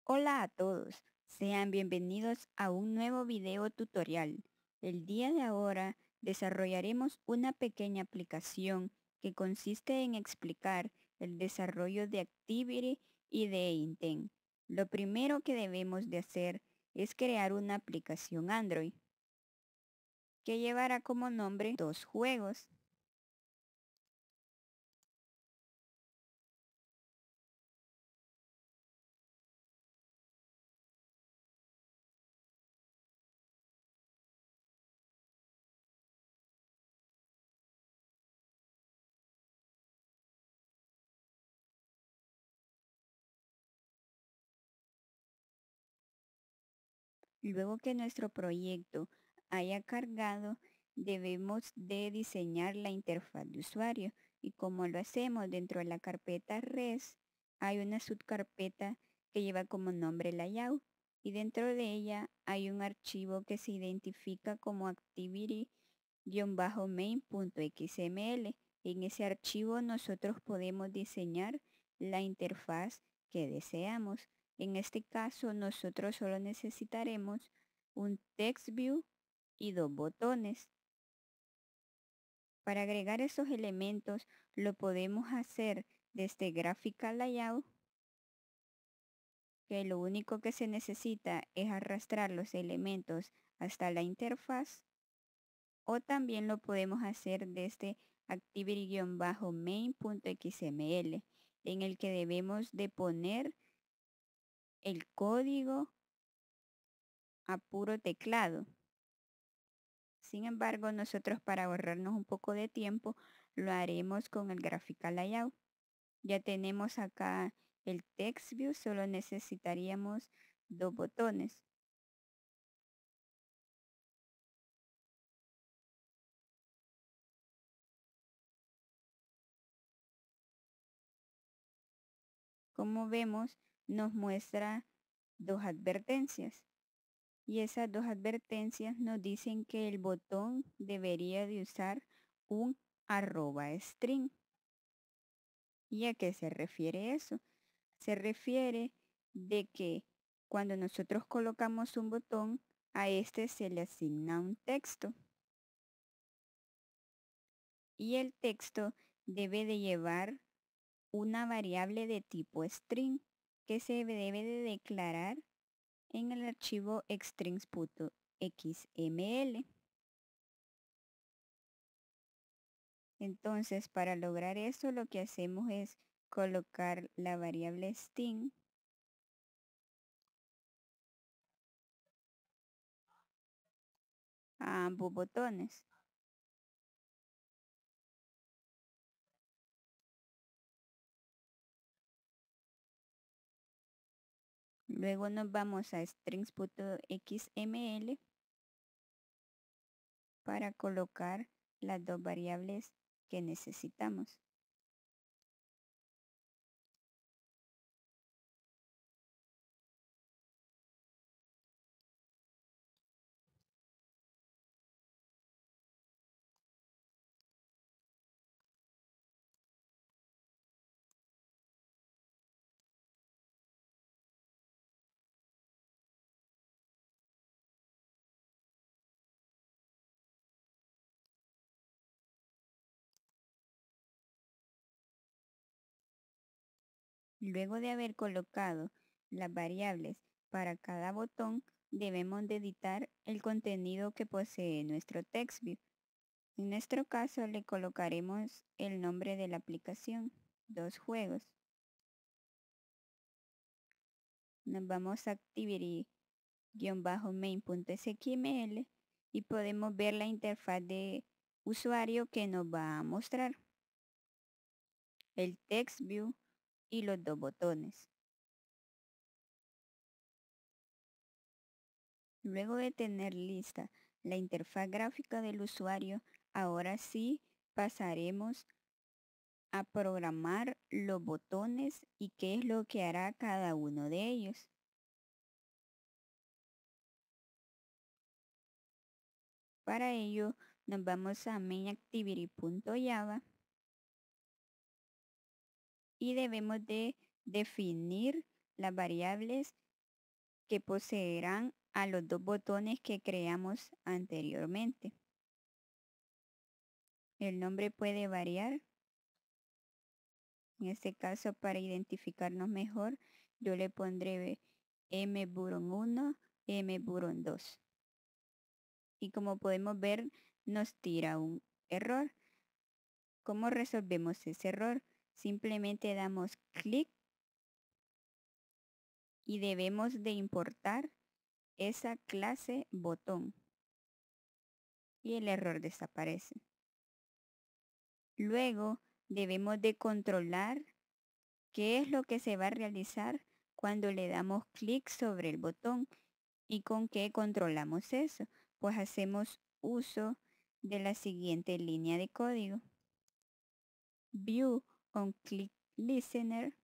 Hola a todos, sean bienvenidos a un nuevo video tutorial. El día de ahora desarrollaremos una pequeña aplicación que consiste en explicar el desarrollo de Activity y de Intent. Lo primero que debemos de hacer es crear una aplicación Android que llevará como nombre dos juegos. Luego que nuestro proyecto haya cargado, debemos de diseñar la interfaz de usuario y como lo hacemos dentro de la carpeta res, hay una subcarpeta que lleva como nombre layout y dentro de ella hay un archivo que se identifica como activity-main.xml. En ese archivo nosotros podemos diseñar la interfaz que deseamos. En este caso nosotros solo necesitaremos un text view y dos botones. Para agregar esos elementos lo podemos hacer desde Graphical Layout, que lo único que se necesita es arrastrar los elementos hasta la interfaz, o también lo podemos hacer desde activity-main.xml, en el que debemos de poner el código a puro teclado. Sin embargo, nosotros para ahorrarnos un poco de tiempo lo haremos con el Graphical Layout. Ya tenemos acá el Text View, solo necesitaríamos dos botones. Como vemos, nos muestra dos advertencias. Y esas dos advertencias nos dicen que el botón debería de usar un @string. ¿Y a qué se refiere eso? Se refiere de que cuando nosotros colocamos un botón, a este se le asigna un texto. Y el texto debe de llevar una variable de tipo string que se debe de declarar en el archivo strings.xml. Entonces, para lograr eso, lo que hacemos es colocar la variable string a ambos botones. Luego nos vamos a strings.xml para colocar las dos variables que necesitamos. Luego de haber colocado las variables para cada botón, debemos de editar el contenido que posee nuestro TextView. En nuestro caso le colocaremos el nombre de la aplicación, dos juegos. Nos vamos a activity-main.xml y podemos ver la interfaz de usuario que nos va a mostrar el text view y los dos botones. Luego de tener lista la interfaz gráfica del usuario, ahora sí pasaremos a programar los botones y qué es lo que hará cada uno de ellos. Para ello nos vamos a mainActivity.java y debemos de definir las variables que poseerán a los dos botones que creamos anteriormente. El nombre puede variar. En este caso, para identificarnos mejor, yo le pondré M-Button 1, M-Button 2. Y como podemos ver, nos tira un error. ¿Cómo resolvemos ese error? Simplemente damos clic y debemos de importar esa clase botón. Y el error desaparece. Luego debemos de controlar qué es lo que se va a realizar cuando le damos clic sobre el botón y con qué controlamos eso. Pues hacemos uso de la siguiente línea de código. View on click listener.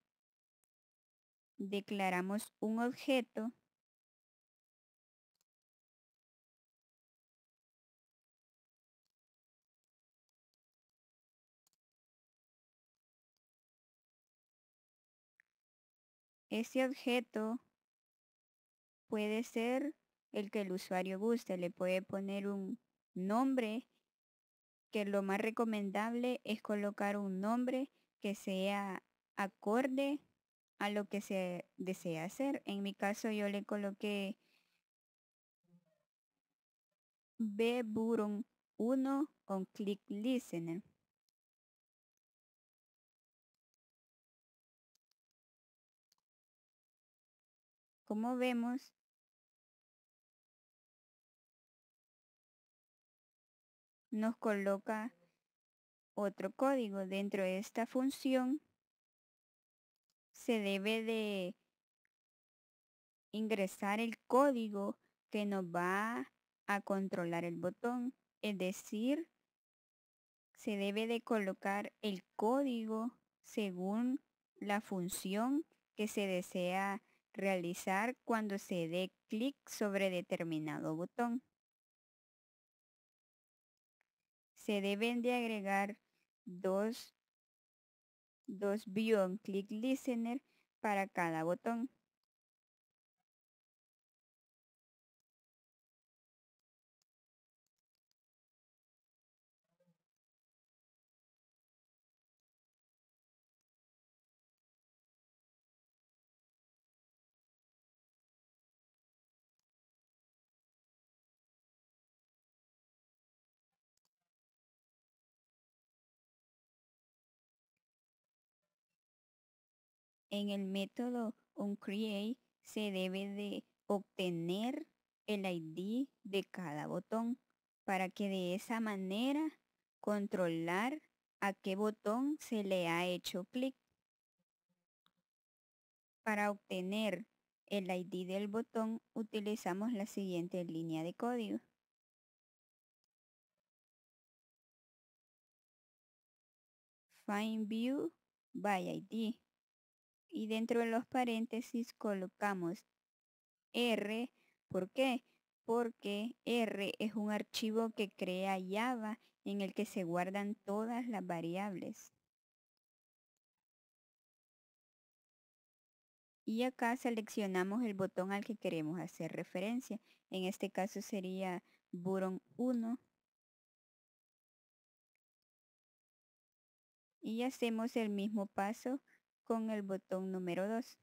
Declaramos un objeto ese objeto puede ser el que el usuario guste. Le puede poner un nombre, que lo más recomendable es colocar un nombre que sea acorde a lo que se desea hacer. En mi caso yo le coloqué B-Button 1 on click listener. Como vemos, nos coloca otro código. Dentro de esta función se debe de ingresar el código que nos va a controlar el botón. Es decir, se debe de colocar el código según la función que se desea realizar cuando se dé clic sobre determinado botón. Se deben de agregar dos view on click listener para cada botón. En el método onCreate se debe de obtener el ID de cada botón para que de esa manera controlar a qué botón se le ha hecho clic. Para obtener el ID del botón utilizamos la siguiente línea de código. Find view by ID. Y dentro de los paréntesis colocamos R. ¿Por qué? Porque R es un archivo que crea Java en el que se guardan todas las variables. Y acá seleccionamos el botón al que queremos hacer referencia. En este caso sería button 1. Y hacemos el mismo paso con el botón número 2.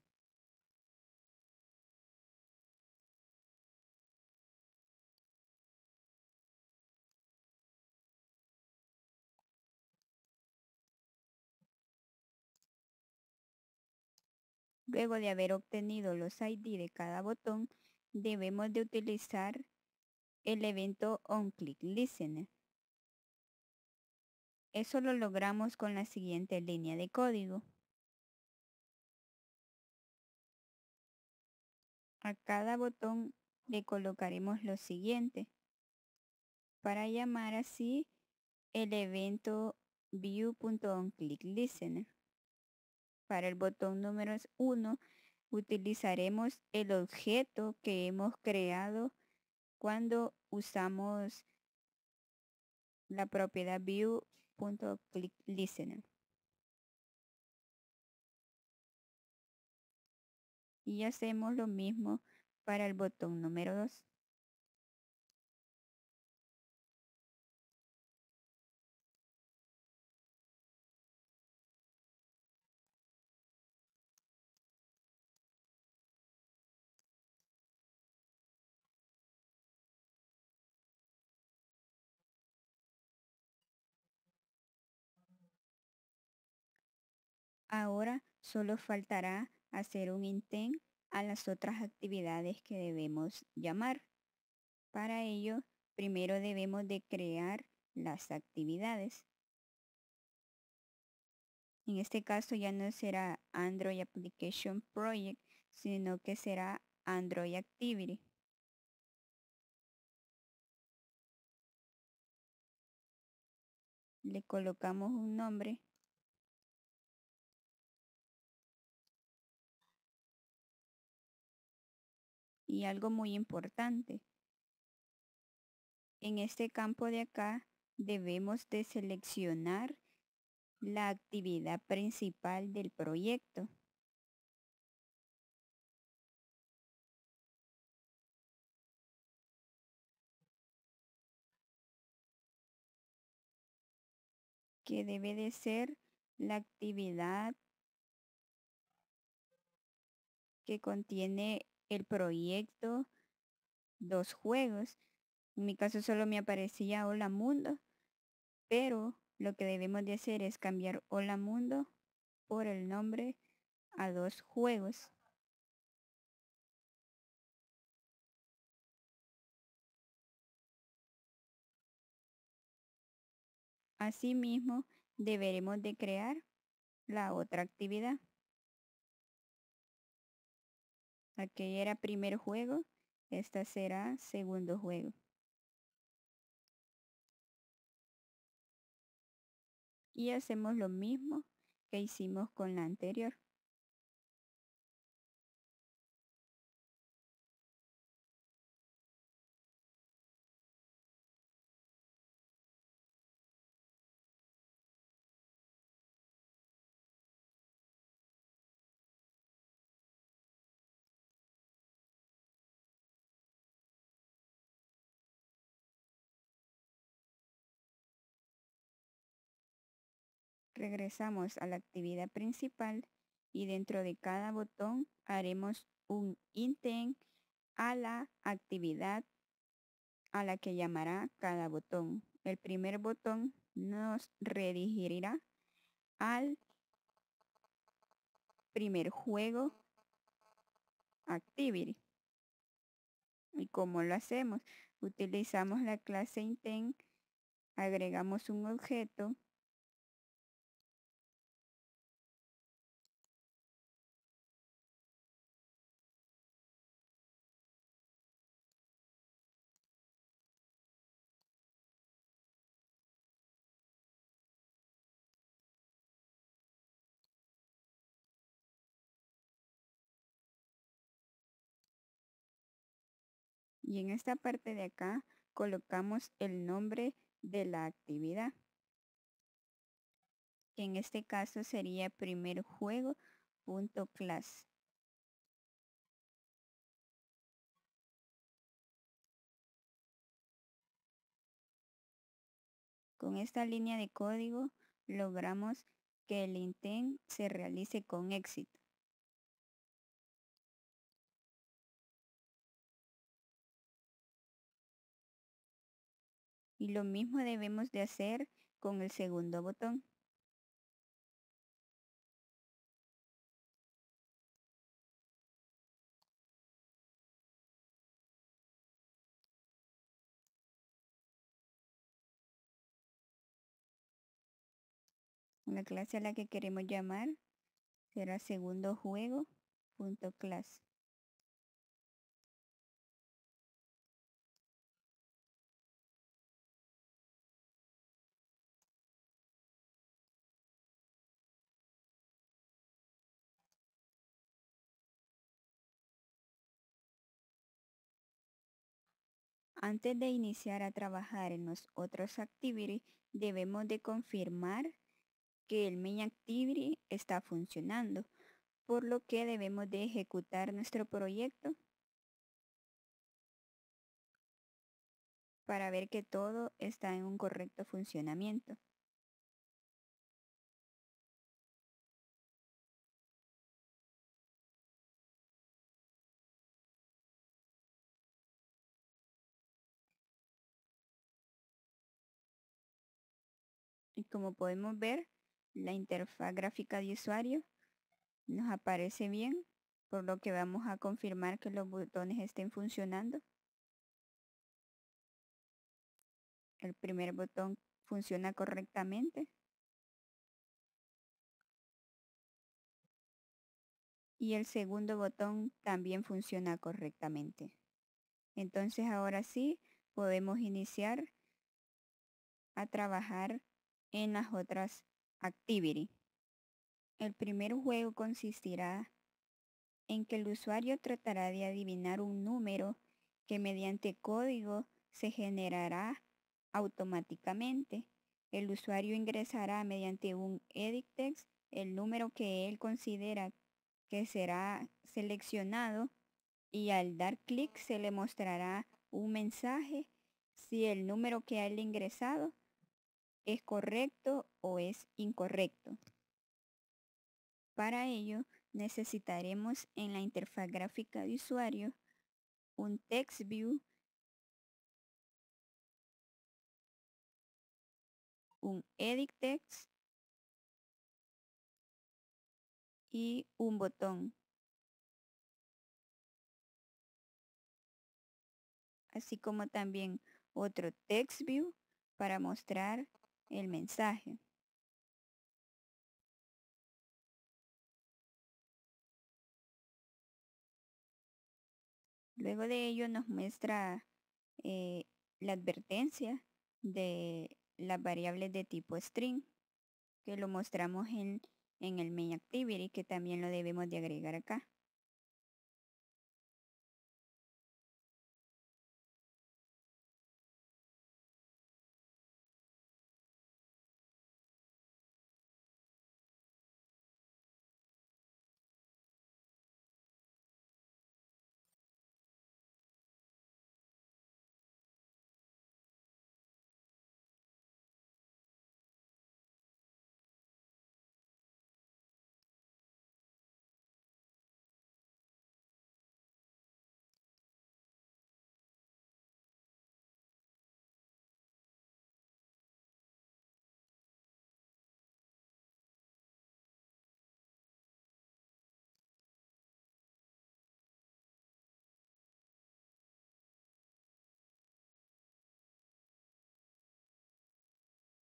Luego de haber obtenido los ID de cada botón, debemos de utilizar el evento onClickListener. Eso lo logramos con la siguiente línea de código. A cada botón le colocaremos lo siguiente para llamar así el evento view.onClickListener. Para el botón número 1 utilizaremos el objeto que hemos creado cuando usamos la propiedad view.clickListener. Y hacemos lo mismo para el botón número 2. Ahora solo faltará hacer un intent a las otras actividades que debemos llamar. Para ello, primero debemos de crear las actividades. En este caso ya no será Android Application Project, sino que será Android Activity. Le colocamos un nombre. Y algo muy importante, en este campo de acá debemos de seleccionar la actividad principal del proyecto. Que debe de ser la actividad que contiene el proyecto, 2 juegos. En mi caso solo me aparecía Hola Mundo, pero lo que debemos de hacer es cambiar Hola Mundo por el nombre a 2 juegos. Asimismo, deberemos de crear la otra actividad. Aquella era primer juego, esta será segundo juego. Y hacemos lo mismo que hicimos con la anterior. Regresamos a la actividad principal y dentro de cada botón haremos un intent a la actividad a la que llamará cada botón. El primer botón nos redirigirá al primer juego activity. ¿Y cómo lo hacemos? Utilizamos la clase intent, agregamos un objeto y en esta parte de acá colocamos el nombre de la actividad. En este caso sería primer juego.class. Con esta línea de código logramos que el intent se realice con éxito. Y lo mismo debemos de hacer con el segundo botón. La clase a la que queremos llamar será segundo juego.class. Antes de iniciar a trabajar en los otros activities, debemos de confirmar que el main activity está funcionando, por lo que debemos de ejecutar nuestro proyecto para ver que todo está en un correcto funcionamiento. Y como podemos ver, la interfaz gráfica de usuario nos aparece bien, por lo que vamos a confirmar que los botones estén funcionando. El primer botón funciona correctamente. Y el segundo botón también funciona correctamente. Entonces ahora sí podemos iniciar a trabajar en las otras activities. El primer juego consistirá en que el usuario tratará de adivinar un número que mediante código se generará automáticamente. El usuario ingresará mediante un edit text el número que él considera que será seleccionado y al dar clic se le mostrará un mensaje si el número que ha ingresado es correcto o es incorrecto. Para ello necesitaremos en la interfaz gráfica de usuario un text view, un edit text y un botón, así como también otro text view para mostrar el mensaje. Luego de ello nos muestra la advertencia de las variables de tipo string, que lo mostramos en el main activity, que también lo debemos de agregar acá.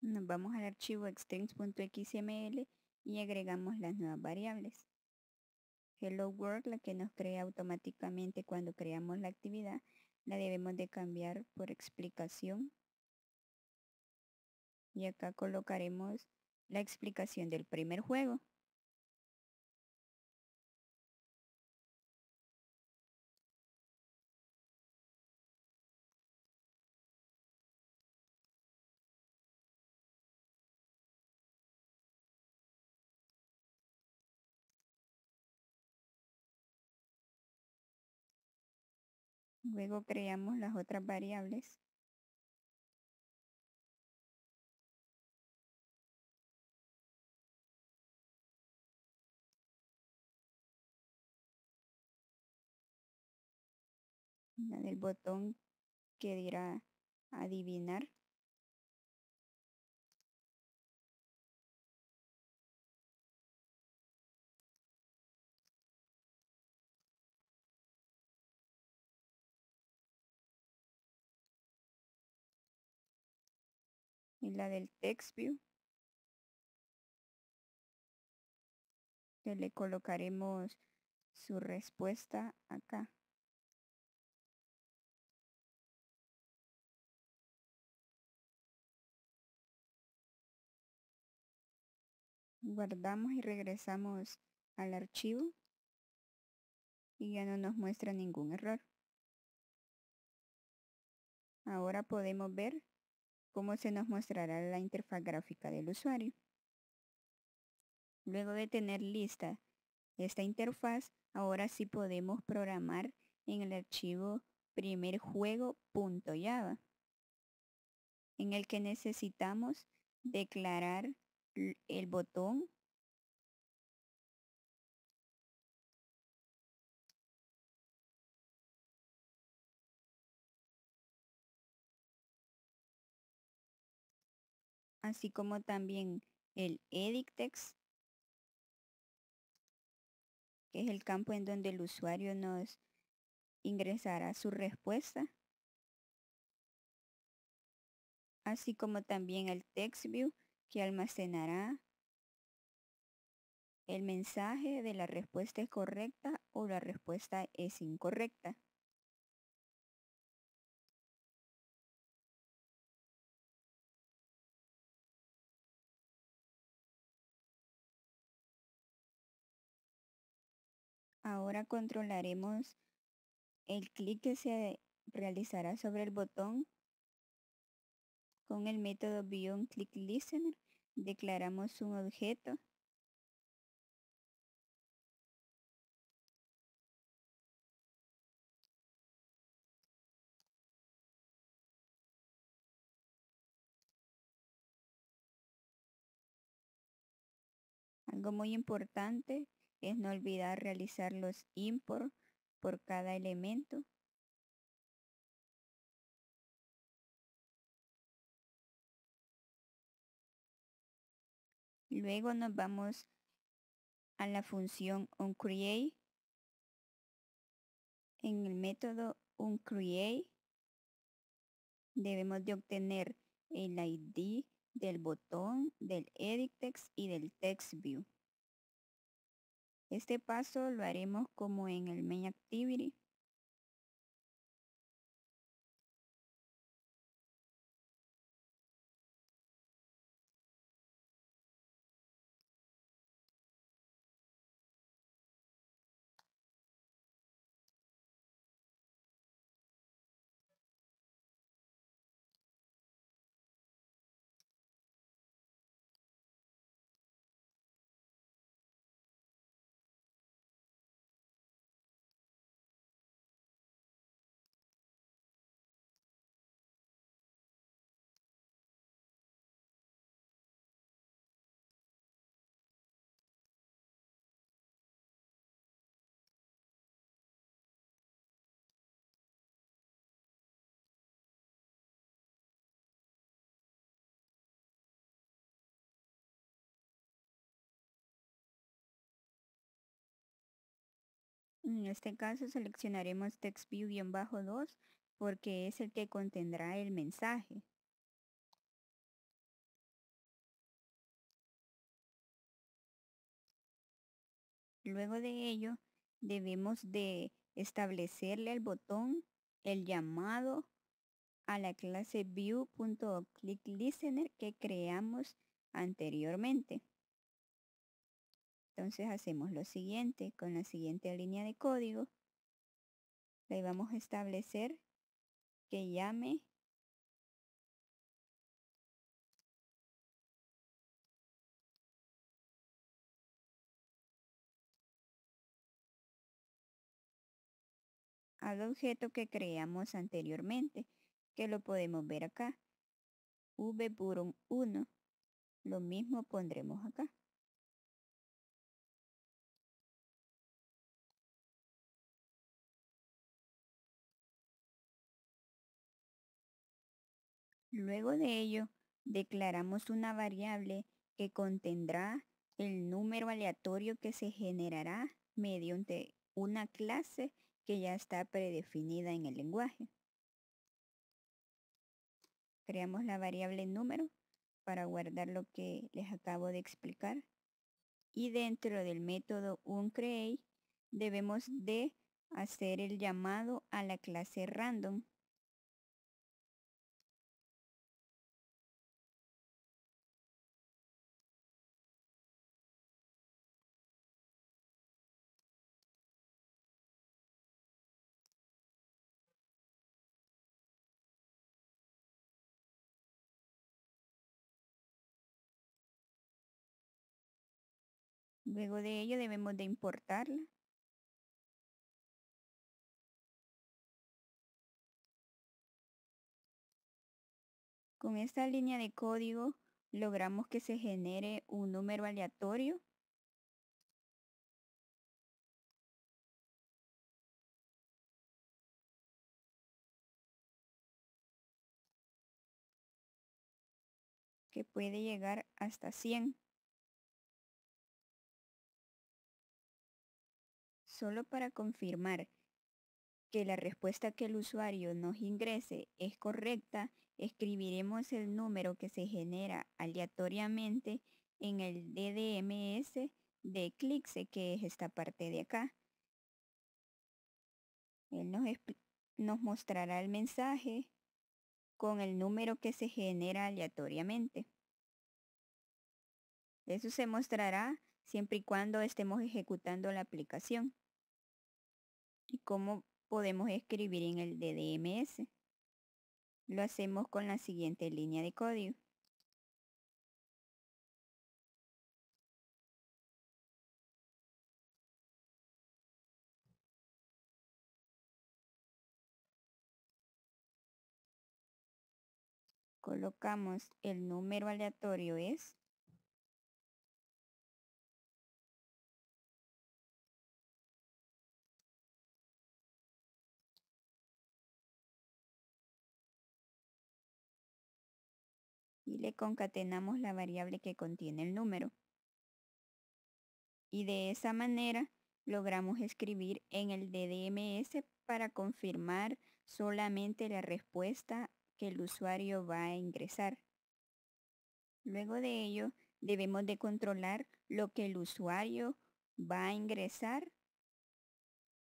Nos vamos al archivo strings.xml y agregamos las nuevas variables. Hello World, la que nos crea automáticamente cuando creamos la actividad, la debemos de cambiar por explicación. Y acá colocaremos la explicación del primer juego. Luego creamos las otras variables. La del botón que dirá adivinar. Y la del text view, que le colocaremos su respuesta acá. Guardamos y regresamos al archivo y ya no nos muestra ningún error. Ahora podemos ver cómo se nos mostrará la interfaz gráfica del usuario. Luego de tener lista esta interfaz, ahora sí podemos programar en el archivo primerjuego.java. en el que necesitamos declarar el botón así como también el edit text, que es el campo en donde el usuario nos ingresará su respuesta, así como también el text view, que almacenará el mensaje de la respuesta es correcta o la respuesta es incorrecta. Ahora controlaremos el clic que se realizará sobre el botón con el método beyondClickListener. Declaramos un objeto. Algo muy importante es no olvidar realizar los import por cada elemento. Luego nos vamos a la función onCreate. En el método onCreate debemos de obtener el ID del botón, del edit text y del text view. Este paso lo haremos como en el main activity. En este caso seleccionaremos TextView-2 porque es el que contendrá el mensaje. Luego de ello, debemos de establecerle al botón el llamado a la clase view.clickListener que creamos anteriormente. Entonces hacemos lo siguiente con la siguiente línea de código. Le vamos a establecer que llame al objeto que creamos anteriormente, que lo podemos ver acá, vbutton1. Lo mismo pondremos acá. Luego de ello, declaramos una variable que contendrá el número aleatorio que se generará mediante una clase que ya está predefinida en el lenguaje. Creamos la variable número para guardar lo que les acabo de explicar. Y dentro del método onCreate debemos de hacer el llamado a la clase random. Luego de ello debemos de importarla. Con esta línea de código logramos que se genere un número aleatorio que puede llegar hasta 100. Solo para confirmar que la respuesta que el usuario nos ingrese es correcta, escribiremos el número que se genera aleatoriamente en el DDMS de Eclipse, que es esta parte de acá. Él nos mostrará el mensaje con el número que se genera aleatoriamente. Eso se mostrará siempre y cuando estemos ejecutando la aplicación. ¿Y cómo podemos escribir en el DDMS? Lo hacemos con la siguiente línea de código. Colocamos el número aleatorio es y le concatenamos la variable que contiene el número. Y de esa manera logramos escribir en el DDMS para confirmar solamente la respuesta que el usuario va a ingresar. Luego de ello, debemos de controlar lo que el usuario va a ingresar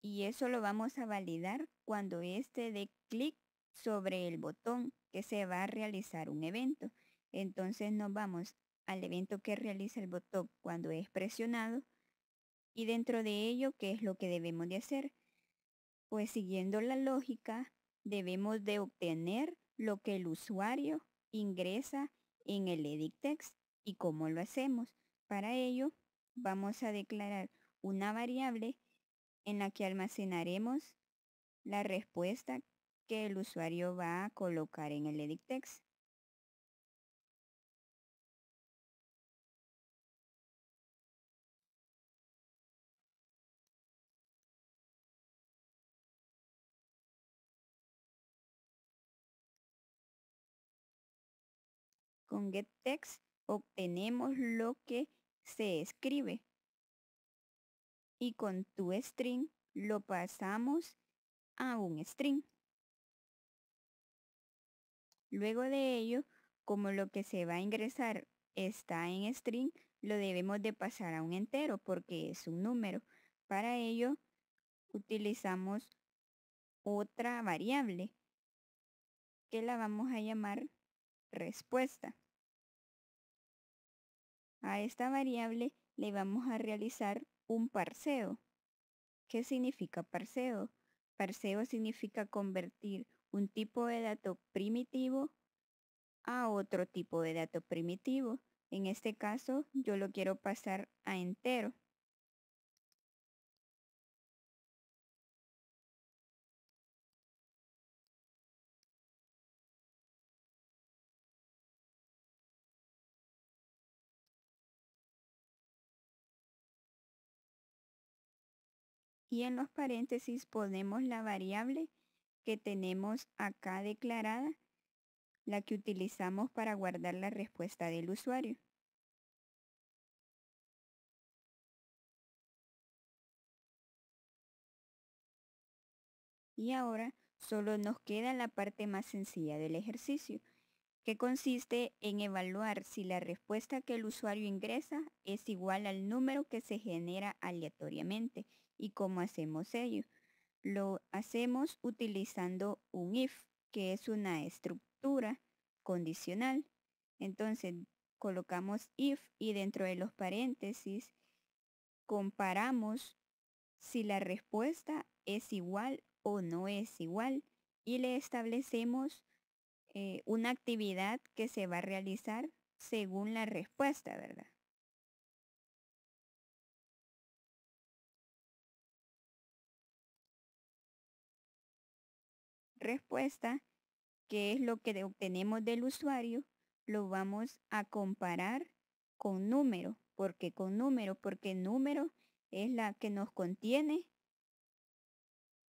y eso lo vamos a validar cuando éste dé clic sobre el botón que se va a realizar un evento. Entonces nos vamos al evento que realiza el botón cuando es presionado y dentro de ello, ¿qué es lo que debemos de hacer? Pues siguiendo la lógica, debemos de obtener lo que el usuario ingresa en el edit text. ¿Y cómo lo hacemos? Para ello, vamos a declarar una variable en la que almacenaremos la respuesta que el usuario va a colocar en el edit text. Con getText obtenemos lo que se escribe y con toString lo pasamos a un string. Luego de ello, como lo que se va a ingresar está en string, lo debemos de pasar a un entero porque es un número. Para ello, utilizamos otra variable que la vamos a llamar respuesta. A esta variable le vamos a realizar un parseo. ¿Qué significa parseo? Parseo significa convertir un tipo de dato primitivo a otro tipo de dato primitivo. En este caso, yo lo quiero pasar a entero. Y en los paréntesis ponemos la variable que tenemos acá declarada, la que utilizamos para guardar la respuesta del usuario. Y ahora solo nos queda la parte más sencilla del ejercicio, que consiste en evaluar si la respuesta que el usuario ingresa es igual al número que se genera aleatoriamente. ¿Y cómo hacemos ello? Lo hacemos utilizando un if, que es una estructura condicional. Entonces colocamos if y dentro de los paréntesis comparamos si la respuesta es igual o no es igual y le establecemos una actividad que se va a realizar según la respuesta, ¿verdad? Respuesta qué es lo que obtenemos del usuario, lo vamos a comparar con número. ¿Por qué con número? Porque número es la que nos contiene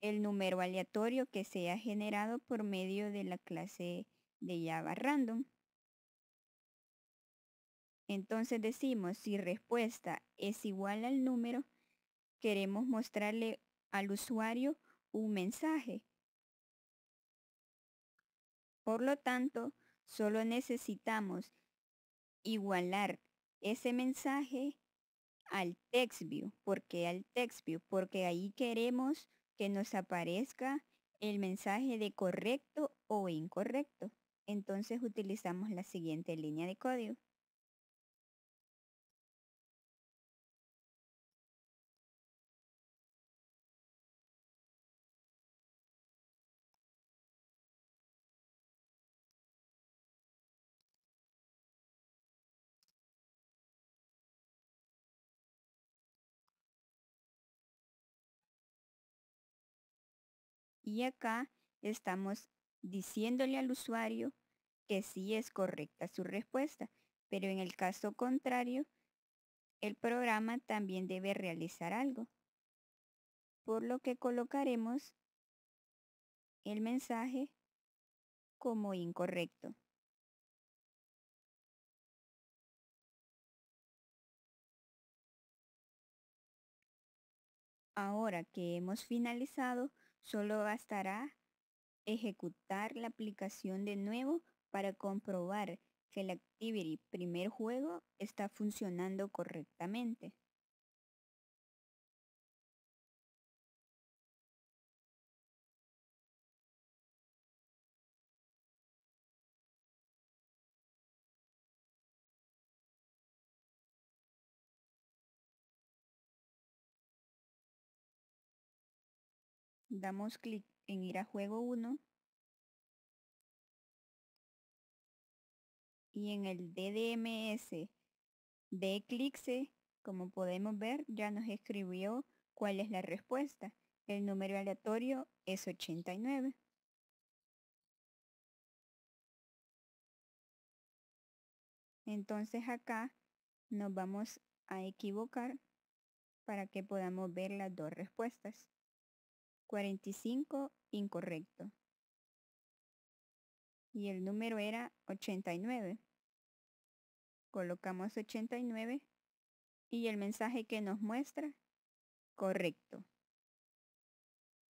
el número aleatorio que se ha generado por medio de la clase de Java Random. Entonces decimos, si respuesta es igual al número, queremos mostrarle al usuario un mensaje. Por lo tanto, solo necesitamos igualar ese mensaje al TextView. ¿Por qué al TextView? Porque ahí queremos que nos aparezca el mensaje de correcto o incorrecto. Entonces utilizamos la siguiente línea de código. Y acá estamos diciéndole al usuario que sí es correcta su respuesta, pero en el caso contrario, el programa también debe realizar algo, por lo que colocaremos el mensaje como incorrecto. Ahora que hemos finalizado, solo bastará ejecutar la aplicación de nuevo para comprobar que el Activity primer juego está funcionando correctamente. Damos clic en ir a juego 1 y en el DDMS de Eclipse, como podemos ver, ya nos escribió cuál es la respuesta. El número aleatorio es 89. Entonces acá nos vamos a equivocar para que podamos ver las dos respuestas. 45 incorrecto. Y el número era 89. Colocamos 89 y el mensaje que nos muestra correcto.